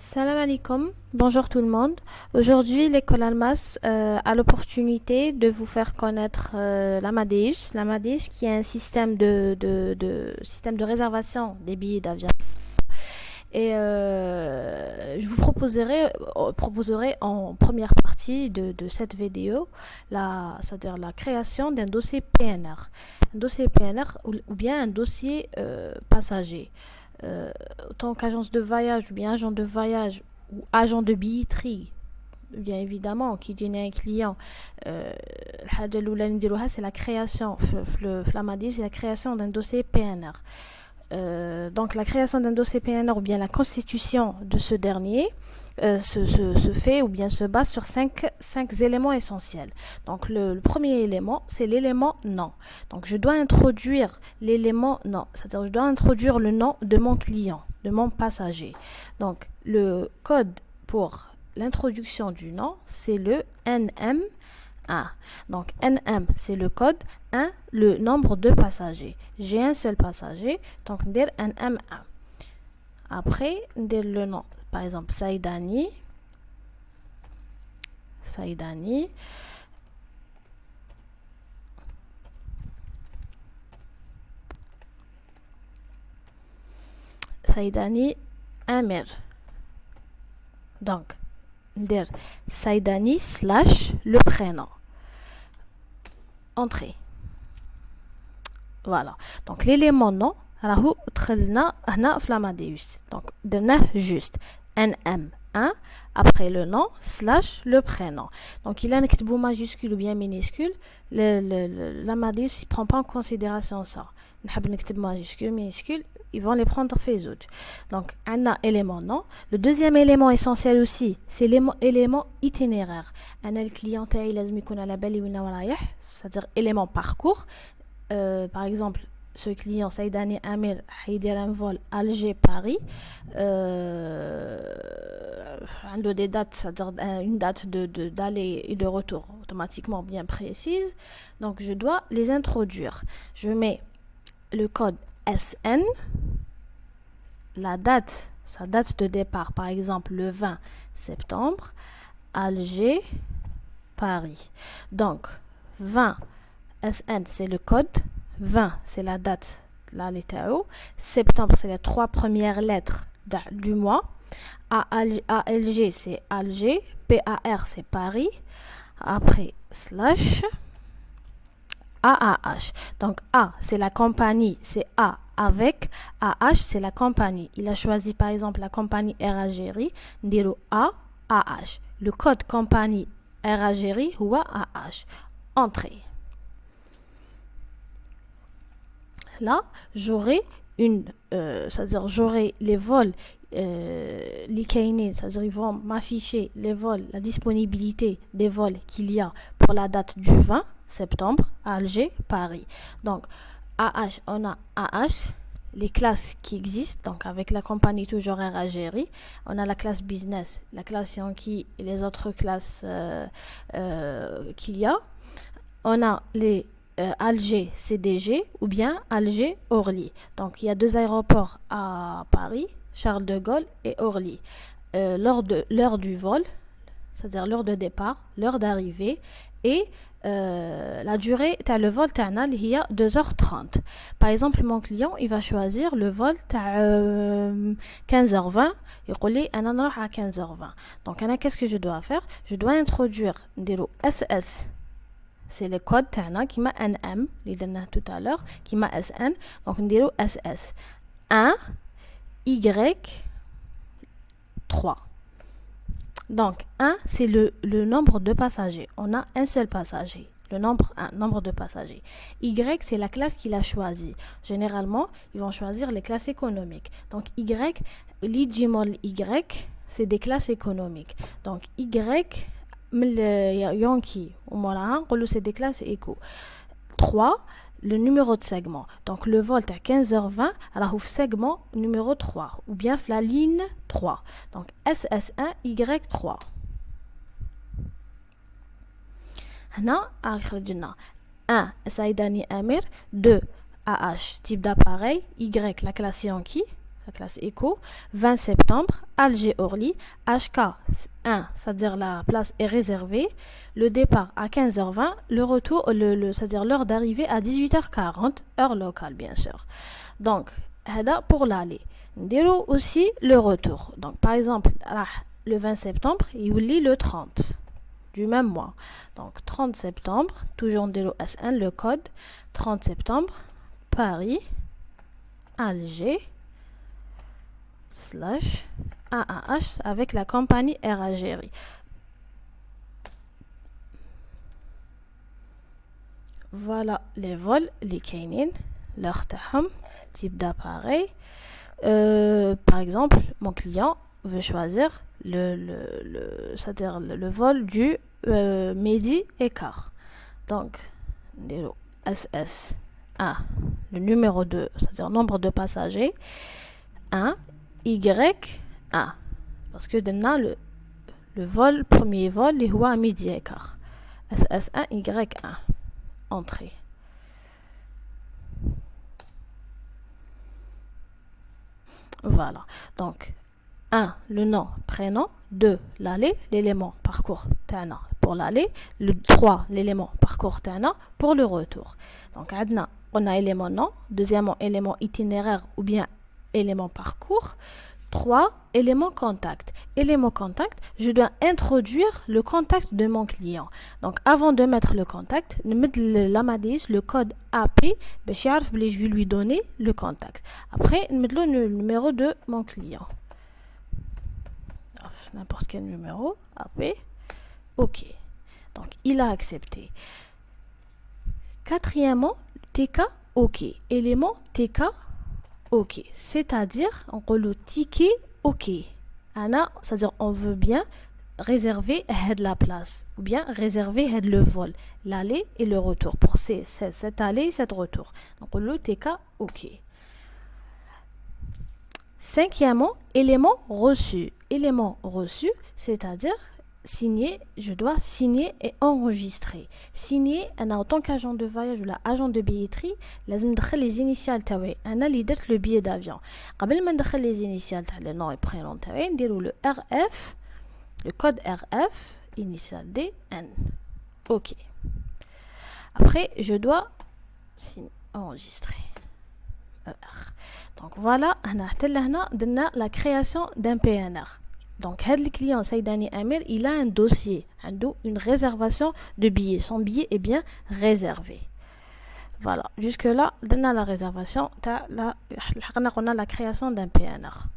Salam alaikum, bonjour tout le monde. Aujourd'hui, l'école Almas a l'opportunité de vous faire connaître l'Amadeus. L'Amadeus qui est un système système de réservation des billets d'avion. Et je vous proposerai en première partie de cette vidéo, c'est-à-dire la création d'un dossier PNR. Un dossier PNR ou bien un dossier passager. Autant qu'agence de voyage ou bien agent de voyage ou agent de billetterie, bien évidemment, qui dit un client, c'est la création, c'est la création d'un dossier PNR. Donc la création d'un dossier PNR ou bien la constitution de ce dernier se fait ou bien se base sur cinq éléments essentiels. Donc le premier élément, c'est l'élément nom. Donc je dois introduire l'élément nom, c'est-à-dire je dois introduire le nom de mon client, de mon passager. Donc le code pour l'introduction du nom, c'est le NM1. Donc NM, c'est le code 1, le nombre de passagers. J'ai un seul passager, donc on dit NM1. Après, on dit le nom. Par exemple, Saïdani. Saïdani Amir. Donc, on dit Saïdani slash le prénom. Entrée. Voilà. Donc, l'élément nom, راهو دخلنا هنا في l'Amadeus. Donc درناه juste NM1 après le nom slash le prénom. Donc il a نكتبو majuscule ou bien minuscule, l'Amadeus il prend pas en considération ça. نحب نكتب majuscule minuscule, ils vont les prendre في زوج. Donc on a élément nom. Le deuxième élément essentiel aussi, c'est l'élément itinéraire. انا الكليون تاعي لازم يكون على بالي وين رايح, c'est-à-dire élément parcours. Par exemple, ce client Saïdani Amir a un vol Alger-Paris, des dates, c'est-à-dire une date d'aller et de retour automatiquement bien précise. Donc je dois les introduire. Je mets le code SN, la date, sa date de départ, par exemple le 20 septembre, Alger, Paris. Donc 20 SN, c'est le code. 20, c'est la date, la lettre. Septembre, c'est les 3 premières lettres du mois. ALG, c'est Alger. PAR, c'est Paris. Après, slash AAH. Donc, A, c'est la compagnie, c'est A avec. AH, c'est la compagnie. Il a choisi, par exemple, la compagnie Air Algérie. Ndiro AAH. Le code compagnie Air Algérie ou AH. Entrée. Là, j'aurai c'est-à-dire j'aurai les vols, c'est-à-dire ils vont m'afficher les vols, la disponibilité des vols qu'il y a pour la date du 20 septembre à Alger, Paris. Donc, AH, on a AH, les classes qui existent, donc avec la compagnie toujours Air Algérie. On a la classe business, la classe Yankee et les autres classes qu'il y a. On a les Alger CDG ou bien Alger Orly. Donc il y a deux aéroports à Paris, Charles de Gaulle et Orly. L'heure du vol, c'est-à-dire l'heure de départ, l'heure d'arrivée et la durée de le vol il y a 2h30. Par exemple, mon client, il va choisir le vol 15h20. Il dit à 15h20. Donc, qu'est-ce que je dois faire? Je dois introduire SS. C'est le code qui m'a NM, tout à l'heure, qui m'a SN. Donc, on dit SS. 1, Y, 3. Donc, 1, c'est le nombre de passagers. On a un seul passager. Le nombre 1, nombre de passagers. Y, c'est la classe qu'il a choisie. Généralement, ils vont choisir les classes économiques. Donc, Y, l'Igimol Y, c'est des classes économiques. Donc, Y, Yankee c'est des classes éco. 3, le numéro de segment. Donc le vol est à 15h20, alors segment numéro 3 ou bien la ligne 3. Donc SS1 Y3. Hana akhrijna 1 Saïdani Amir, 2 AH type d'appareil, Y la classe Yankee, la classe éco. 20 septembre, Alger Orly, HK 1, c'est-à-dire la place est réservée. Le départ à 15h20, le retour, c'est-à-dire l'heure d'arrivée à 18h40, heure locale bien sûr. Donc, pour l'aller. Ndiro aussi le retour. Donc, par exemple, le 20 septembre, il lit le 30 du même mois. Donc, 30 septembre, toujours Ndiro S1, le code. 30 septembre, Paris, Alger, / AAH avec la compagnie Air Algérie. Voilà les vols, les kainin, leur taham, type d'appareil. Par exemple, mon client veut choisir c'est-à-dire le vol du midi et quart. Donc, SS 1, le numéro 2, c'est-à-dire nombre de passagers, 1, Y, 1. Parce que maintenant, le vol, premier vol, il est à midi et quart. SS1, Y1. Entrée. Voilà. Donc, 1, le nom, prénom. 2, l'aller, l'élément parcours tana pour l'aller. 3, l'élément parcours tana pour le retour. Donc, on a élément nom. Deuxièmement, élément itinéraire ou bien élément parcours. 3, élément contact. Élément contact, je dois introduire le contact de mon client. Donc, avant de mettre le contact, je mets le code AP, je vais lui donner le contact. Après, je mets le numéro de mon client. N'importe quel numéro, AP. OK. Donc, il a accepté. Quatrièmement, TK, OK. Élément TK, OK. C'est-à-dire, on peut le ticket OK. C'est-à-dire, on veut bien réserver la place ou bien réserver le vol, l'aller et le retour pour cet aller et cet retour. Donc, le TK OK. Cinquièmement, élément reçu. Élément reçu, c'est-à-dire signer, je dois signer et enregistrer. Signer, en tant qu'agent de voyage ou l'agent de billetterie, لازم ندخل les initiales تاوي. أنا اللي درت le billet d'avion. قبل ما ندخل les initiales تاع le nom et prénom تاوي نديرو le RF, le code RF, initial D, N. OK. Après, je dois enregistrer. Donc voilà, on a la création d'un PNR. Donc, le client Saïdani Amir, il a un dossier, une réservation de billets. Son billet est bien réservé. Voilà, jusque là, on a la réservation, on a la création d'un PNR.